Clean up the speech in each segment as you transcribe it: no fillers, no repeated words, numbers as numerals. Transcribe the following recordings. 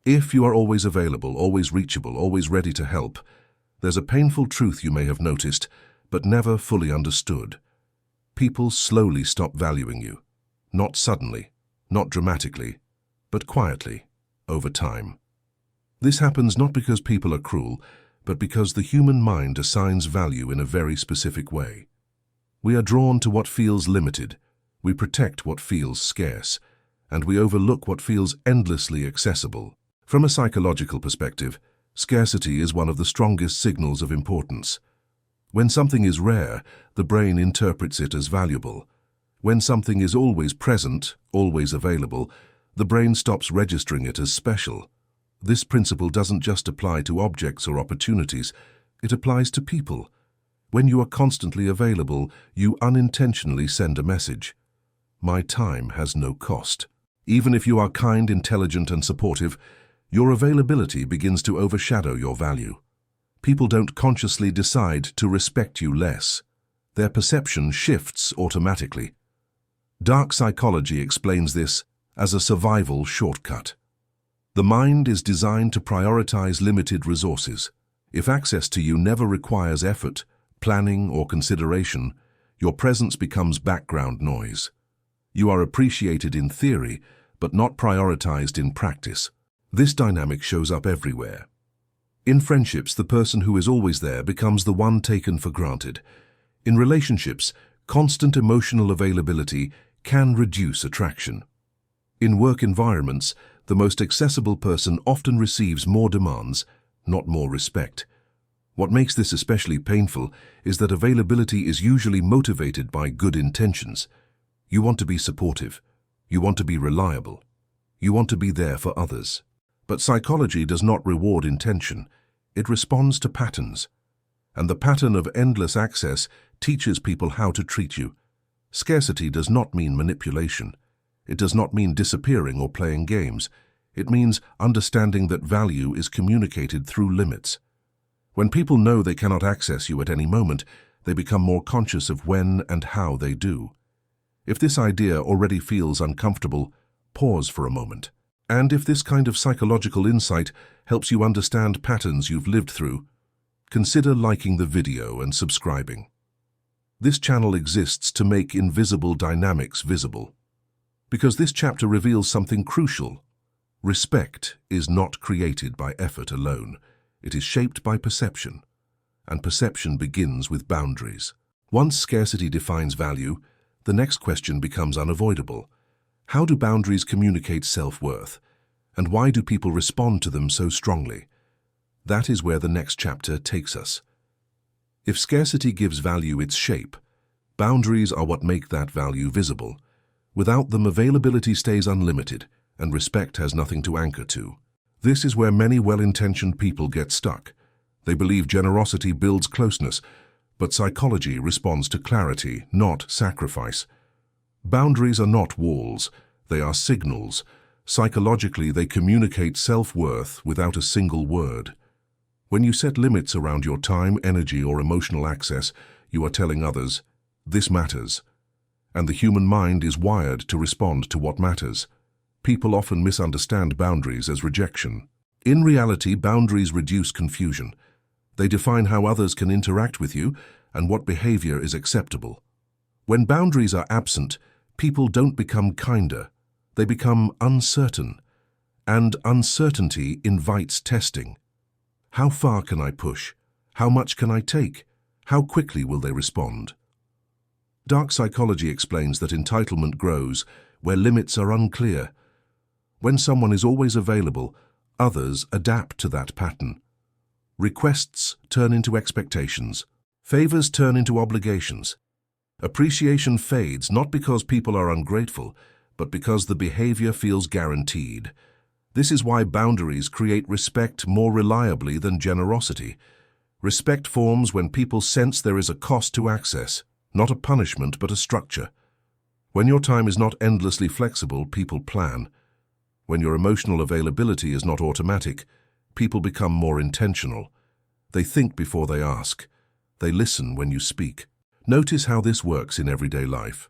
If you are always available, always reachable, always ready to help, there's a painful truth you may have noticed, but never fully understood. People slowly stop valuing you. Not suddenly, not dramatically, but quietly, over time. This happens not because people are cruel, but because the human mind assigns value in a very specific way. We are drawn to what feels limited, we protect what feels scarce, and we overlook what feels endlessly accessible. From a psychological perspective, scarcity is one of the strongest signals of importance. When something is rare, the brain interprets it as valuable. When something is always present, always available, the brain stops registering it as special. This principle doesn't just apply to objects or opportunities, it applies to people. When you are constantly available, you unintentionally send a message. My time has no cost. Even if you are kind, intelligent, and supportive, your availability begins to overshadow your value. People don't consciously decide to respect you less. Their perception shifts automatically. Dark psychology explains this as a survival shortcut. The mind is designed to prioritize limited resources. If access to you never requires effort, planning, or consideration, your presence becomes background noise. You are appreciated in theory, but not prioritized in practice. This dynamic shows up everywhere. In friendships, the person who is always there becomes the one taken for granted. In relationships, constant emotional availability can reduce attraction. In work environments, the most accessible person often receives more demands, not more respect. What makes this especially painful is that availability is usually motivated by good intentions. You want to be supportive. You want to be reliable. You want to be there for others. But psychology does not reward intention. It responds to patterns. And the pattern of endless access teaches people how to treat you. Scarcity does not mean manipulation. It does not mean disappearing or playing games. It means understanding that value is communicated through limits. When people know they cannot access you at any moment, they become more conscious of when and how they do. If this idea already feels uncomfortable, pause for a moment. And if this kind of psychological insight helps you understand patterns you've lived through, consider liking the video and subscribing. This channel exists to make invisible dynamics visible. Because this chapter reveals something crucial. Respect is not created by effort alone. It is shaped by perception. And perception begins with boundaries. Once scarcity defines value, the next question becomes unavoidable. How do boundaries communicate self-worth? And why do people respond to them so strongly? That is where the next chapter takes us. If scarcity gives value its shape, boundaries are what make that value visible. Without them, availability stays unlimited, and respect has nothing to anchor to. This is where many well-intentioned people get stuck. They believe generosity builds closeness, but psychology responds to clarity, not sacrifice. Boundaries are not walls, they are signals. Psychologically, they communicate self-worth without a single word. When you set limits around your time, energy, or emotional access, you are telling others, this matters. And the human mind is wired to respond to what matters. People often misunderstand boundaries as rejection. In reality, boundaries reduce confusion. They define how others can interact with you and what behavior is acceptable. When boundaries are absent, people don't become kinder. They become uncertain. And uncertainty invites testing. How far can I push? How much can I take? How quickly will they respond? Dark psychology explains that entitlement grows where limits are unclear. When someone is always available, others adapt to that pattern. Requests turn into expectations. Favors turn into obligations. Appreciation fades not because people are ungrateful, but because the behavior feels guaranteed. This is why boundaries create respect more reliably than generosity. Respect forms when people sense there is a cost to access, not a punishment but a structure. When your time is not endlessly flexible, people plan. When your emotional availability is not automatic, people become more intentional. They think before they ask. They listen when you speak. Notice how this works in everyday life.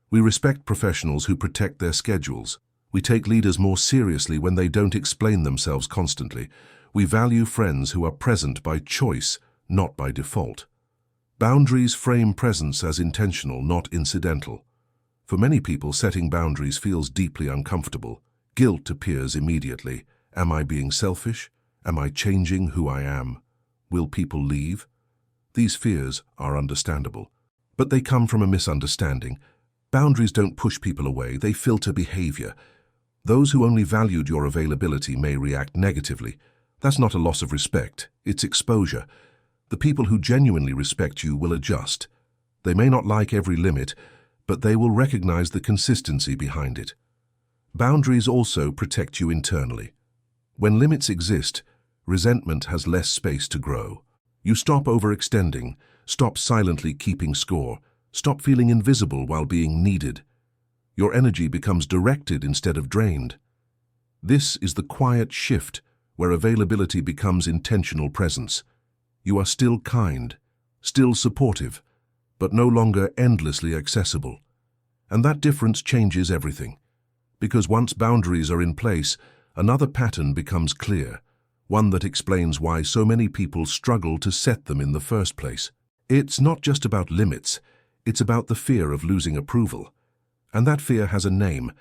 We respect professionals who protect their schedules. We take leaders more seriously when they don't explain themselves constantly. We value friends who are present by choice, not by default. Boundaries frame presence as intentional, not incidental. For many people, setting boundaries feels deeply uncomfortable. Guilt appears immediately. Am I being selfish? Am I changing who I am? Will people leave? These fears are understandable, but they come from a misunderstanding. Boundaries don't push people away, they filter behavior. Those who only valued your availability may react negatively. That's not a loss of respect, it's exposure. The people who genuinely respect you will adjust. They may not like every limit, but they will recognize the consistency behind it. Boundaries also protect you internally. When limits exist, resentment has less space to grow. You stop overextending, stop silently keeping score, stop feeling invisible while being needed. Your energy becomes directed instead of drained. This is the quiet shift where availability becomes intentional presence. You are still kind, still supportive, but no longer endlessly accessible. And that difference changes everything. Because once boundaries are in place, another pattern becomes clear, one that explains why so many people struggle to set them in the first place. It's not just about limits, it's about the fear of losing approval. And that fear has a name.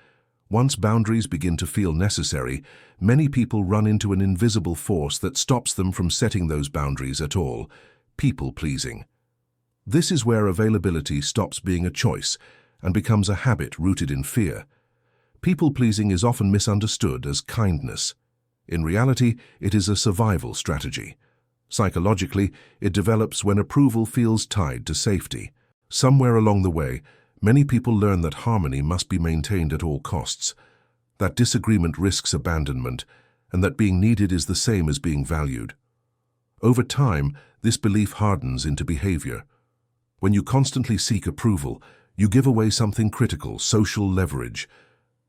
Once boundaries begin to feel necessary, many people run into an invisible force that stops them from setting those boundaries at all: people-pleasing. This is where availability stops being a choice and becomes a habit rooted in fear. People-pleasing is often misunderstood as kindness. In reality, it is a survival strategy. Psychologically, it develops when approval feels tied to safety. Somewhere along the way, many people learn that harmony must be maintained at all costs, that disagreement risks abandonment, and that being needed is the same as being valued. Over time, this belief hardens into behavior. When you constantly seek approval, you give away something critical: social leverage.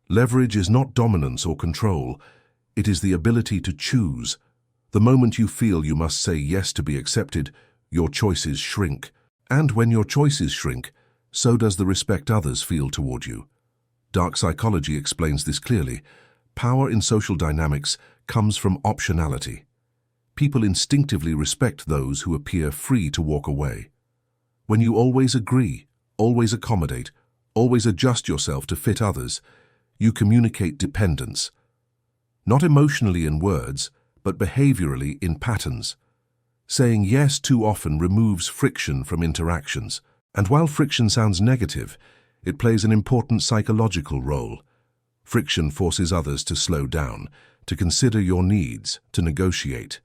Leverage is not dominance or control. It is the ability to choose. The moment you feel you must say yes to be accepted, your choices shrink. And when your choices shrink, so does the respect others feel toward you. Dark psychology explains this clearly. Power in social dynamics comes from optionality. People instinctively respect those who appear free to walk away. When you always agree, always accommodate, always adjust yourself to fit others, you communicate dependence. Not emotionally in words, but behaviorally in patterns. Saying yes too often removes friction from interactions. And while friction sounds negative, it plays an important psychological role. Friction forces others to slow down, to consider your needs, to negotiate.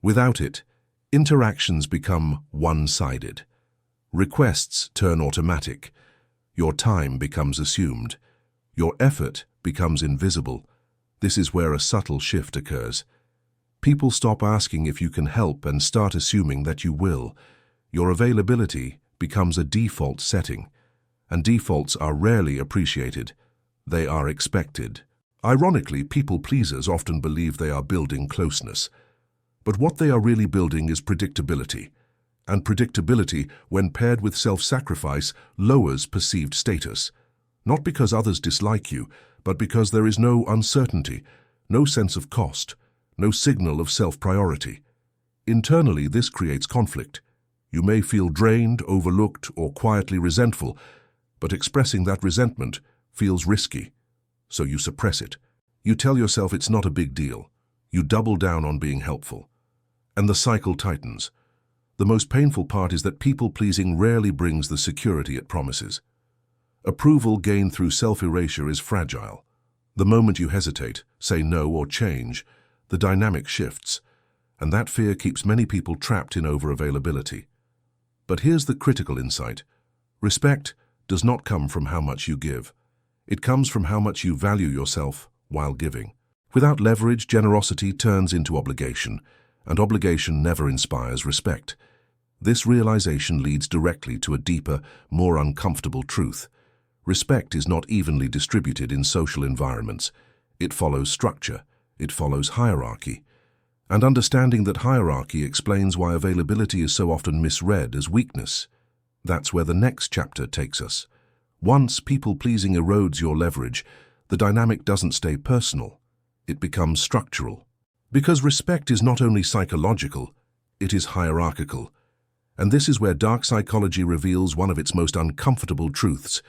Without it, interactions become one-sided. Requests turn automatic. Your time becomes assumed. Your effort becomes invisible. This is where a subtle shift occurs. People stop asking if you can help and start assuming that you will. Your availability becomes a default setting, and defaults are rarely appreciated. They are expected. Ironically, people-pleasers often believe they are building closeness. But what they are really building is predictability. And predictability, when paired with self-sacrifice, lowers perceived status. Not because others dislike you, but because there is no uncertainty, no sense of cost, no signal of self-priority. Internally, this creates conflict. You may feel drained, overlooked, or quietly resentful, but expressing that resentment feels risky, so you suppress it. You tell yourself it's not a big deal. You double down on being helpful. And the cycle tightens. The most painful part is that people-pleasing rarely brings the security it promises. Approval gained through self-erasure is fragile. The moment you hesitate, say no, or change, the dynamic shifts, and that fear keeps many people trapped in over-availability. But here's the critical insight. Respect does not come from how much you give. It comes from how much you value yourself while giving. Without leverage, generosity turns into obligation, and obligation never inspires respect. This realization leads directly to a deeper, more uncomfortable truth. Respect is not evenly distributed in social environments. It follows structure. It follows hierarchy. And understanding that hierarchy explains why availability is so often misread as weakness. That's where the next chapter takes us. Once people-pleasing erodes your leverage, the dynamic doesn't stay personal, it becomes structural. Because respect is not only psychological, it is hierarchical. And this is where dark psychology reveals one of its most uncomfortable truths.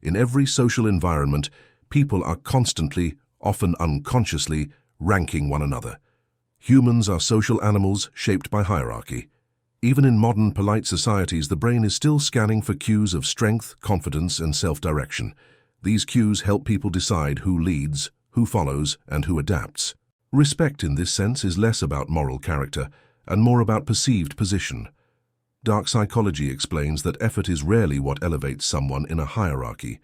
In every social environment, people are constantly, often unconsciously, ranking one another. Humans are social animals shaped by hierarchy. Even in modern, polite societies, the brain is still scanning for cues of strength, confidence, and self-direction. These cues help people decide who leads, who follows, and who adapts. Respect in this sense is less about moral character and more about perceived position. Dark psychology explains that effort is rarely what elevates someone in a hierarchy.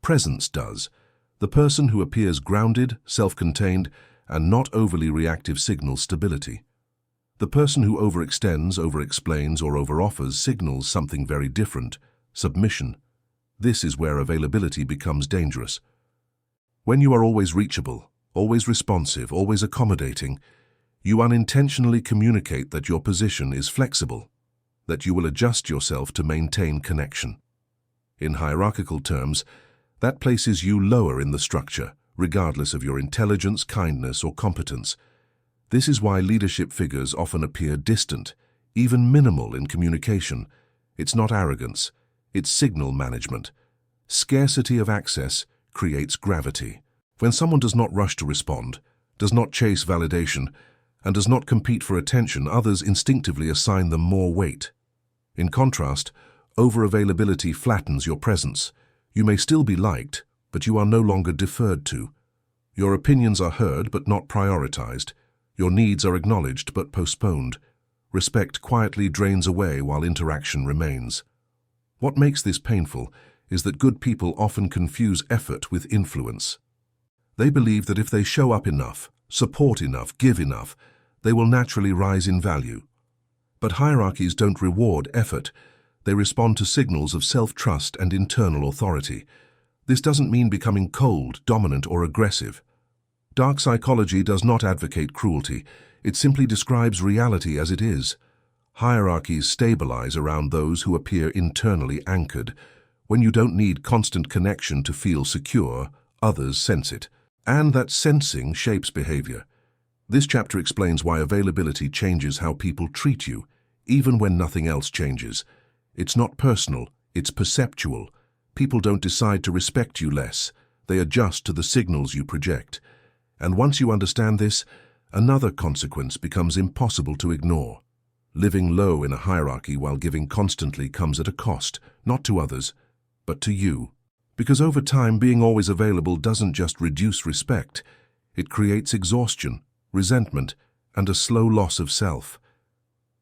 Presence does. The person who appears grounded, self-contained, and not overly reactive signals stability. The person who overextends, overexplains, or overoffers signals something very different: submission. This is where availability becomes dangerous. When you are always reachable, always responsive, always accommodating, you unintentionally communicate that your position is flexible, that you will adjust yourself to maintain connection. In hierarchical terms, that places you lower in the structure, regardless of your intelligence, kindness, or competence. This is why leadership figures often appear distant, even minimal in communication. It's not arrogance, it's signal management. Scarcity of access creates gravity. When someone does not rush to respond, does not chase validation, and does not compete for attention, others instinctively assign them more weight. In contrast, over-availability flattens your presence. You may still be liked, but you are no longer deferred to. Your opinions are heard but not prioritized. Your needs are acknowledged but postponed. Respect quietly drains away while interaction remains. What makes this painful is that good people often confuse effort with influence. They believe that if they show up enough, support enough, give enough, they will naturally rise in value. But hierarchies don't reward effort. They respond to signals of self-trust and internal authority. This doesn't mean becoming cold, dominant, or aggressive. Dark psychology does not advocate cruelty. It simply describes reality as it is. Hierarchies stabilize around those who appear internally anchored. When you don't need constant connection to feel secure, others sense it. And that sensing shapes behavior. This chapter explains why availability changes how people treat you, even when nothing else changes. It's not personal, it's perceptual. People don't decide to respect you less. They adjust to the signals you project. And once you understand this, another consequence becomes impossible to ignore. Living low in a hierarchy while giving constantly comes at a cost, not to others, but to you. Because over time, being always available doesn't just reduce respect, it creates exhaustion, resentment, and a slow loss of self.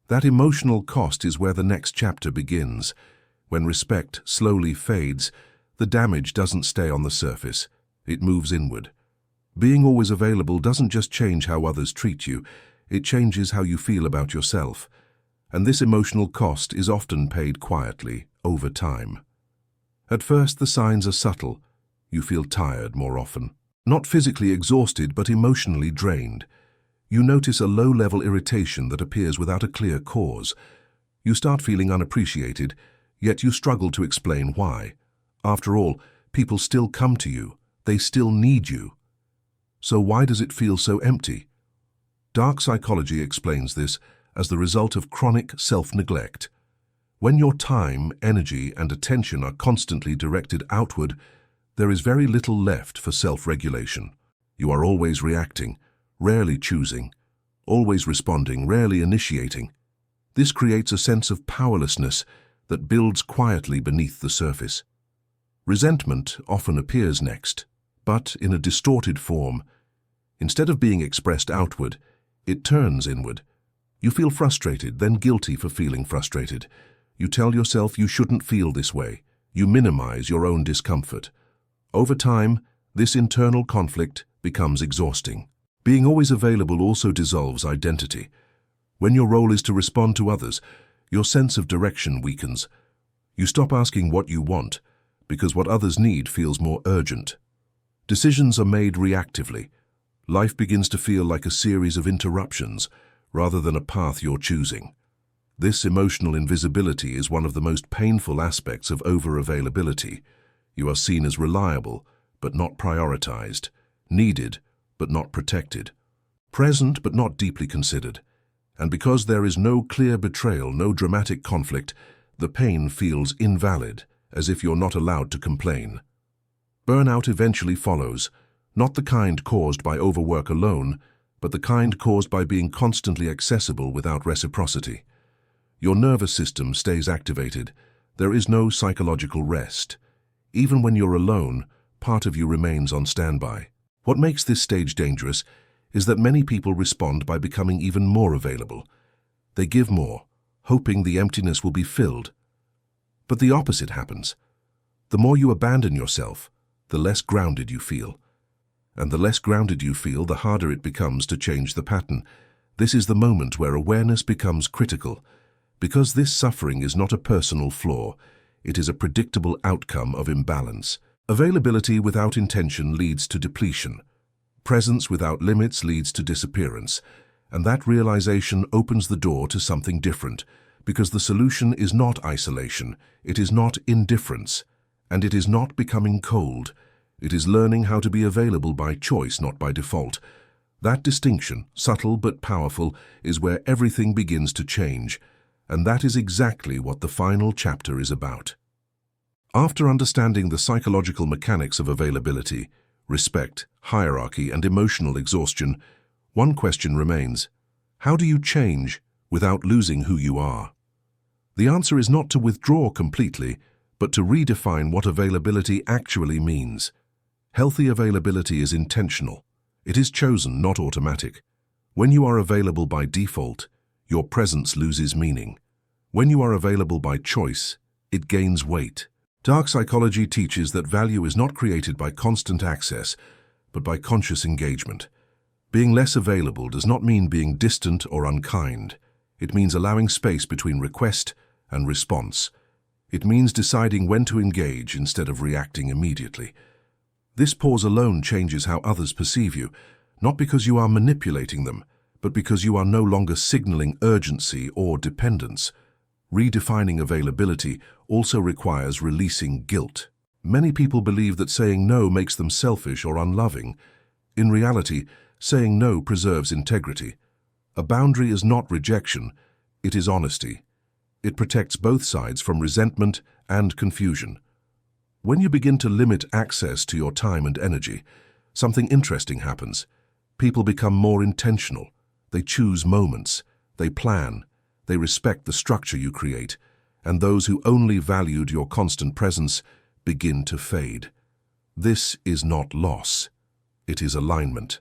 That emotional cost is where the next chapter begins. When respect slowly fades, the damage doesn't stay on the surface, it moves inward. Being always available doesn't just change how others treat you, it changes how you feel about yourself. And this emotional cost is often paid quietly, over time. At first, the signs are subtle. You feel tired more often. Not physically exhausted, but emotionally drained. You notice a low-level irritation that appears without a clear cause. You start feeling unappreciated, yet you struggle to explain why. After all, people still come to you. They still need you. So why does it feel so empty? Dark psychology explains this as the result of chronic self-neglect. When your time, energy, and attention are constantly directed outward, there is very little left for self-regulation. You are always reacting, rarely choosing, always responding, rarely initiating. This creates a sense of powerlessness that builds quietly beneath the surface. Resentment often appears next, but in a distorted form. Instead of being expressed outward, it turns inward. You feel frustrated, then guilty for feeling frustrated. You tell yourself you shouldn't feel this way. You minimize your own discomfort. Over time, this internal conflict becomes exhausting. Being always available also dissolves identity. When your role is to respond to others, your sense of direction weakens. You stop asking what you want, because what others need feels more urgent. Decisions are made reactively. Life begins to feel like a series of interruptions, rather than a path you're choosing. This emotional invisibility is one of the most painful aspects of over-availability. You are seen as reliable, but not prioritized, needed, but not protected, present, but not deeply considered. And because there is no clear betrayal, no dramatic conflict, the pain feels invalid, as if you're not allowed to complain. Burnout eventually follows, not the kind caused by overwork alone, but the kind caused by being constantly accessible without reciprocity. Your nervous system stays activated. There is no psychological rest. Even when you're alone, part of you remains on standby. What makes this stage dangerous is that many people respond by becoming even more available. They give more, hoping the emptiness will be filled. But the opposite happens. The more you abandon yourself, the less grounded you feel. And the less grounded you feel, the harder it becomes to change the pattern. This is the moment where awareness becomes critical. Because this suffering is not a personal flaw, it is a predictable outcome of imbalance. Availability without intention leads to depletion. Presence without limits leads to disappearance. And that realization opens the door to something different, because the solution is not isolation, it is not indifference, and it is not becoming cold. It is learning how to be available by choice, not by default. That distinction, subtle but powerful, is where everything begins to change. And that is exactly what the final chapter is about. After understanding the psychological mechanics of availability, respect, hierarchy, and emotional exhaustion, one question remains: how do you change without losing who you are? The answer is not to withdraw completely, but to redefine what availability actually means. Healthy availability is intentional. It is chosen, not automatic. When you are available by default, your presence loses meaning. When you are available by choice, it gains weight. Dark psychology teaches that value is not created by constant access, but by conscious engagement. Being less available does not mean being distant or unkind. It means allowing space between request and response. It means deciding when to engage instead of reacting immediately. This pause alone changes how others perceive you, not because you are manipulating them, but because you are no longer signaling urgency or dependence. Redefining availability also requires releasing guilt. Many people believe that saying no makes them selfish or unloving. In reality, saying no preserves integrity. A boundary is not rejection, it is honesty. It protects both sides from resentment and confusion. When you begin to limit access to your time and energy, something interesting happens. People become more intentional. They choose moments. They plan. They respect the structure you create. And those who only valued your constant presence begin to fade. This is not loss. It is alignment.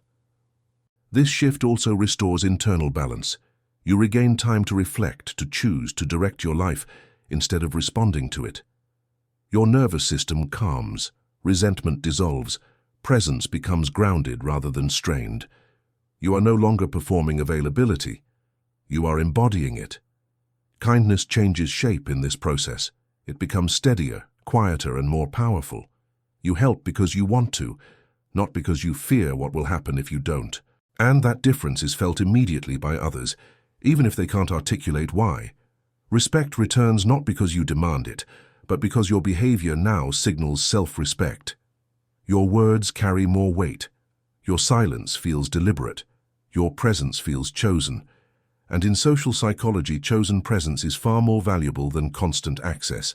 This shift also restores internal balance. You regain time to reflect, to choose, to direct your life instead of responding to it. Your nervous system calms, resentment dissolves, presence becomes grounded rather than strained. You are no longer performing availability. You are embodying it. Kindness changes shape in this process. It becomes steadier, quieter, and more powerful. You help because you want to, not because you fear what will happen if you don't. And that difference is felt immediately by others, even if they can't articulate why. Respect returns not because you demand it, but because your behavior now signals self-respect. Your words carry more weight. Your silence feels deliberate. Your presence feels chosen. And in social psychology, chosen presence is far more valuable than constant access.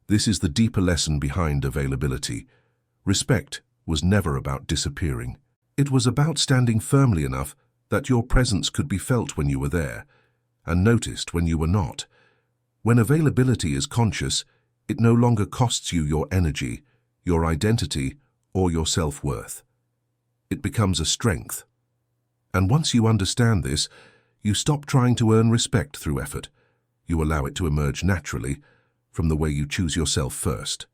This is the deeper lesson behind availability. Respect was never about disappearing. It was about standing firmly enough that your presence could be felt when you were there, and noticed when you were not. When availability is conscious, it no longer costs you your energy, your identity, or your self-worth. It becomes a strength. And once you understand this, you stop trying to earn respect through effort. You allow it to emerge naturally from the way you choose yourself first.